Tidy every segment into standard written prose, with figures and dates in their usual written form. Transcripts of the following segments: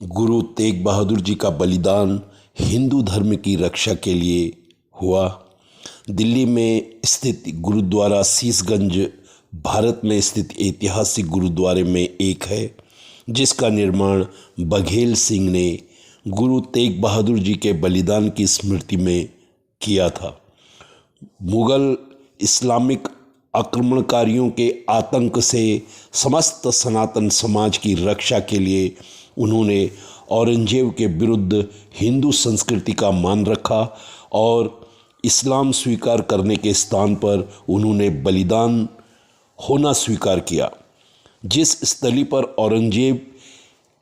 गुरु तेग बहादुर जी का बलिदान हिंदू धर्म की रक्षा के लिए हुआ। दिल्ली में स्थित गुरुद्वारा शीशगंज भारत में स्थित ऐतिहासिक गुरुद्वारे में एक है, जिसका निर्माण बघेल सिंह ने गुरु तेग बहादुर जी के बलिदान की स्मृति में किया था। मुगल इस्लामिक आक्रमणकारियों के आतंक से समस्त सनातन समाज की रक्षा के लिए उन्होंने औरंगजेब के विरुद्ध हिंदू संस्कृति का मान रखा और इस्लाम स्वीकार करने के स्थान पर उन्होंने बलिदान होना स्वीकार किया। जिस स्थली पर औरंगजेब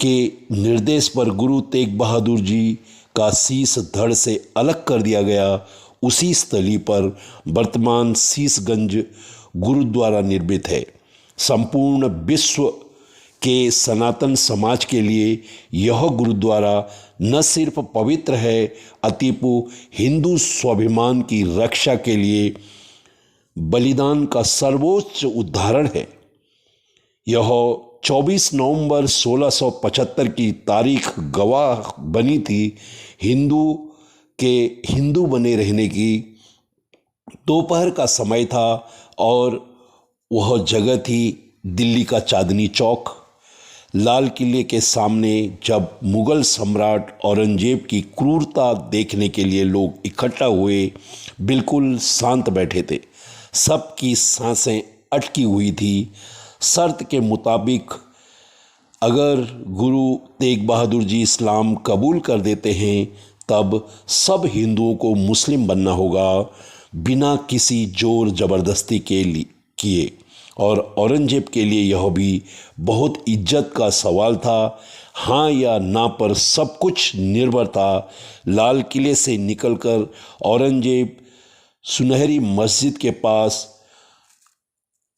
के निर्देश पर गुरु तेग बहादुर जी का शीश धड़ से अलग कर दिया गया, उसी स्थली पर वर्तमान शीशगंज गुरुद्वारा निर्मित है। संपूर्ण विश्व के सनातन समाज के लिए यह गुरुद्वारा न सिर्फ पवित्र है, अपितु हिंदू स्वाभिमान की रक्षा के लिए बलिदान का सर्वोच्च उदाहरण है। यह 24 नवंबर 1675 की तारीख गवाह बनी थी हिंदू के हिंदू बने रहने की। दोपहर का समय था और वह जगह थी दिल्ली का चांदनी चौक। लाल किले के सामने जब मुगल सम्राट औरंगजेब की क्रूरता देखने के लिए लोग इकट्ठा हुए, बिल्कुल शांत बैठे थे। सबकी सांसें अटकी हुई थी। शर्त के मुताबिक अगर गुरु तेग बहादुर जी इस्लाम कबूल कर देते हैं, तब सब हिंदुओं को मुस्लिम बनना होगा, बिना किसी जोर ज़बरदस्ती के किए। और औरंगजेब के लिए यह भी बहुत इज्जत का सवाल था। हाँ या ना पर सब कुछ निर्भर था। लाल किले से निकलकर औरंगजेब सुनहरी मस्जिद के पास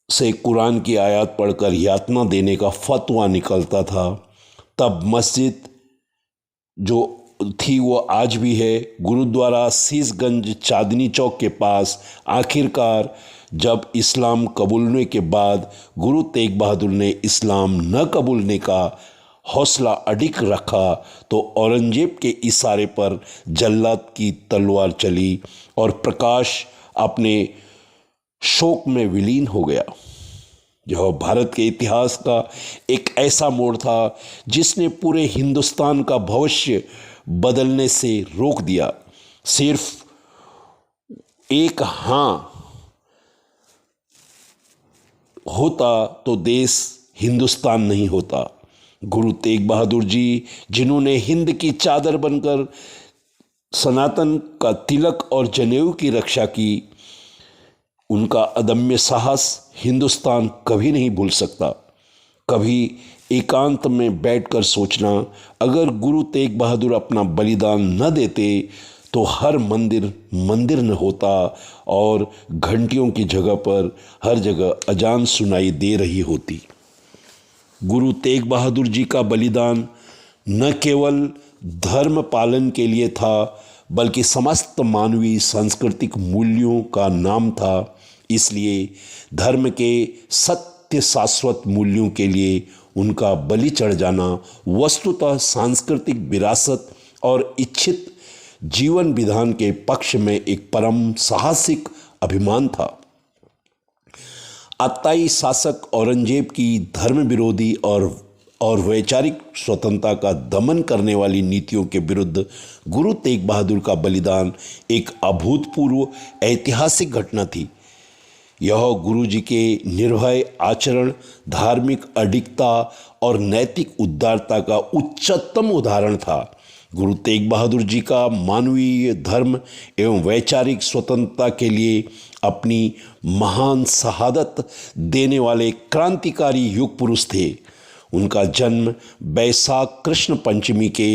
से कुरान की आयत पढ़कर यातना देने का फतवा निकलता था। तब मस्जिद जो थी वो आज भी है। गुरुद्वारा शीशगंज चांदनी चौक के पास आखिरकार जब इस्लाम कबूलने के बाद गुरु तेग बहादुर ने इस्लाम न कबूलने का हौसला अडिग रखा, तो औरंगजेब के इशारे पर जल्लाद की तलवार चली और प्रकाश अपने शोक में विलीन हो गया। यह भारत के इतिहास का एक ऐसा मोड़ था जिसने पूरे हिंदुस्तान का भविष्य बदलने से रोक दिया। सिर्फ एक हाँ होता तो देश हिंदुस्तान नहीं होता। गुरु तेग बहादुर जी, जिन्होंने हिंद की चादर बनकर सनातन का तिलक और जनेऊ की रक्षा की, उनका अदम्य साहस हिंदुस्तान कभी नहीं भूल सकता। कभी एकांत में बैठकर सोचना, अगर गुरु तेग बहादुर अपना बलिदान न देते तो हर मंदिर मंदिर न होता और घंटियों की जगह पर हर जगह अजान सुनाई दे रही होती। गुरु तेग बहादुर जी का बलिदान न केवल धर्म पालन के लिए था, बल्कि समस्त मानवीय सांस्कृतिक मूल्यों का नाम था। इसलिए धर्म के सत्य शाश्वत मूल्यों के लिए उनका बलि चढ़ जाना वस्तुतः सांस्कृतिक विरासत और इच्छित जीवन विधान के पक्ष में एक परम साहसिक अभिमान था। आताई शासक औरंगजेब की धर्म विरोधी और वैचारिक स्वतंत्रता का दमन करने वाली नीतियों के विरुद्ध गुरु तेग बहादुर का बलिदान एक अभूतपूर्व ऐतिहासिक घटना थी। यह गुरु जी के निर्भय आचरण, धार्मिक अडिगता और नैतिक उदारता का उच्चतम उदाहरण था। गुरु तेग बहादुर जी का मानवीय धर्म एवं वैचारिक स्वतंत्रता के लिए अपनी महान शहादत देने वाले क्रांतिकारी युग पुरुष थे। उनका जन्म बैसाख कृष्ण पंचमी के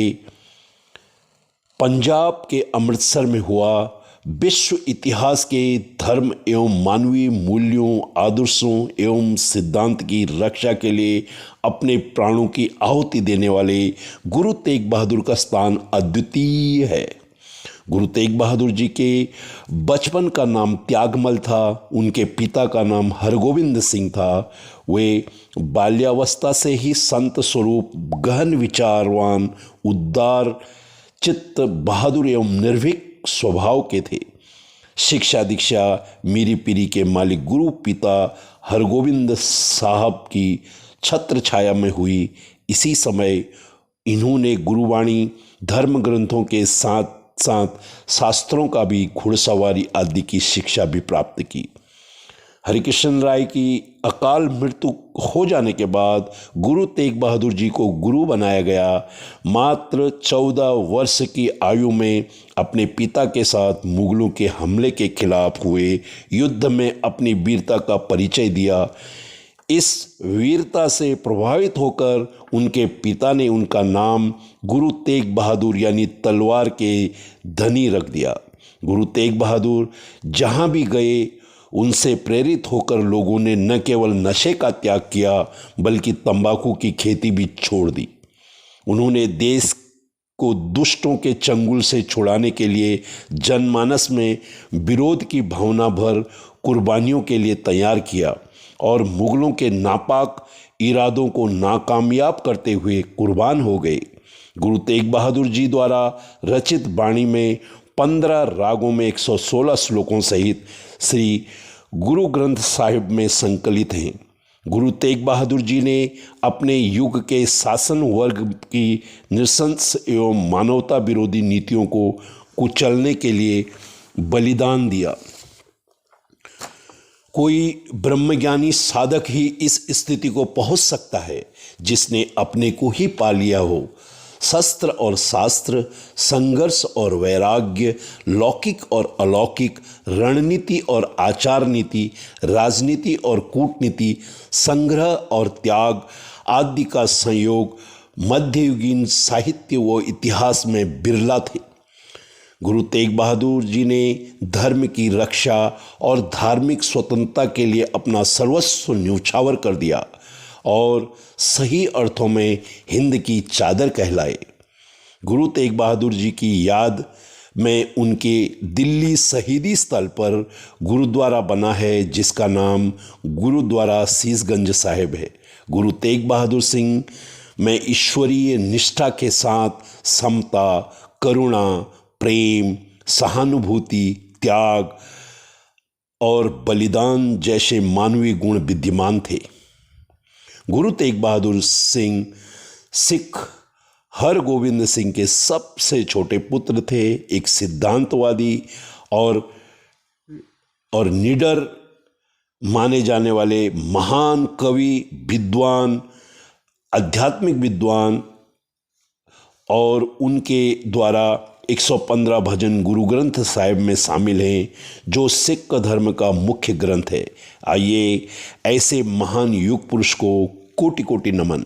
पंजाब के अमृतसर में हुआ। विश्व इतिहास के धर्म एवं मानवीय मूल्यों, आदर्शों एवं सिद्धांत की रक्षा के लिए अपने प्राणों की आहुति देने वाले गुरु तेग बहादुर का स्थान अद्वितीय है। गुरु तेग बहादुर जी के बचपन का नाम त्यागमल था। उनके पिता का नाम हरगोविंद सिंह था। वे बाल्यावस्था से ही संत स्वरूप, गहन विचारवान, उदार चित्त, बहादुर एवं निर्भीक स्वभाव के थे। शिक्षा दीक्षा मीरी पीरी के मालिक गुरु पिता हरगोविंद साहब की छत्र छाया में हुई। इसी समय इन्होंने गुरुवाणी, धर्म ग्रंथों के साथ साथ शास्त्रों का भी, घुड़सवारी आदि की शिक्षा भी प्राप्त की। हरिकृष्ण राय की अकाल मृत्यु हो जाने के बाद गुरु तेग बहादुर जी को गुरु बनाया गया। मात्र 14 वर्ष की आयु में अपने पिता के साथ मुगलों के हमले के खिलाफ हुए युद्ध में अपनी वीरता का परिचय दिया। इस वीरता से प्रभावित होकर उनके पिता ने उनका नाम गुरु तेग बहादुर यानी तलवार के धनी रख दिया। गुरु तेग बहादुर जहाँ भी गए, उनसे प्रेरित होकर लोगों ने न केवल नशे का त्याग किया बल्कि तंबाकू की खेती भी छोड़ दी। उन्होंने देश को दुष्टों के चंगुल से छुड़ाने के लिए जनमानस में विरोध की भावना भर कुर्बानियों के लिए तैयार किया और मुगलों के नापाक इरादों को नाकामयाब करते हुए कुर्बान हो गए। गुरु तेग बहादुर जी द्वारा रचित वाणी में 15 रागों में 116 श्लोकों सहित श्री गुरु ग्रंथ साहिब में संकलित हैं। गुरु तेग बहादुर जी ने अपने युग के शासन वर्ग की नृशंस एवं मानवता विरोधी नीतियों को कुचलने के लिए बलिदान दिया। कोई ब्रह्मज्ञानी साधक ही इस स्थिति को पहुंच सकता है जिसने अपने को ही पा लिया हो। शस्त्र और शास्त्र, संघर्ष और वैराग्य, लौकिक और अलौकिक, रणनीति और आचार नीति, राजनीति और कूटनीति, संग्रह और त्याग आदि का संयोग मध्ययुगीन साहित्य व इतिहास में बिरला थे। गुरु तेग बहादुर जी ने धर्म की रक्षा और धार्मिक स्वतंत्रता के लिए अपना सर्वस्व न्यौछावर कर दिया और सही अर्थों में हिंद की चादर कहलाए। गुरु तेग बहादुर जी की याद में उनके दिल्ली शहीदी स्थल पर गुरुद्वारा बना है जिसका नाम गुरुद्वारा शीशगंज साहिब है। गुरु तेग बहादुर सिंह में ईश्वरीय निष्ठा के साथ समता, करुणा, प्रेम, सहानुभूति, त्याग और बलिदान जैसे मानवीय गुण विद्यमान थे। गुरु तेग बहादुर सिंह सिख हरगोविंद सिंह के सबसे छोटे पुत्र थे। एक सिद्धांतवादी और निडर माने जाने वाले महान कवि, विद्वान, आध्यात्मिक विद्वान और उनके द्वारा 115 भजन गुरु ग्रंथ साहिब में शामिल हैं जो सिख धर्म का मुख्य ग्रंथ है। आइए ऐसे महान युग पुरुष को कोटि कोटि नमन।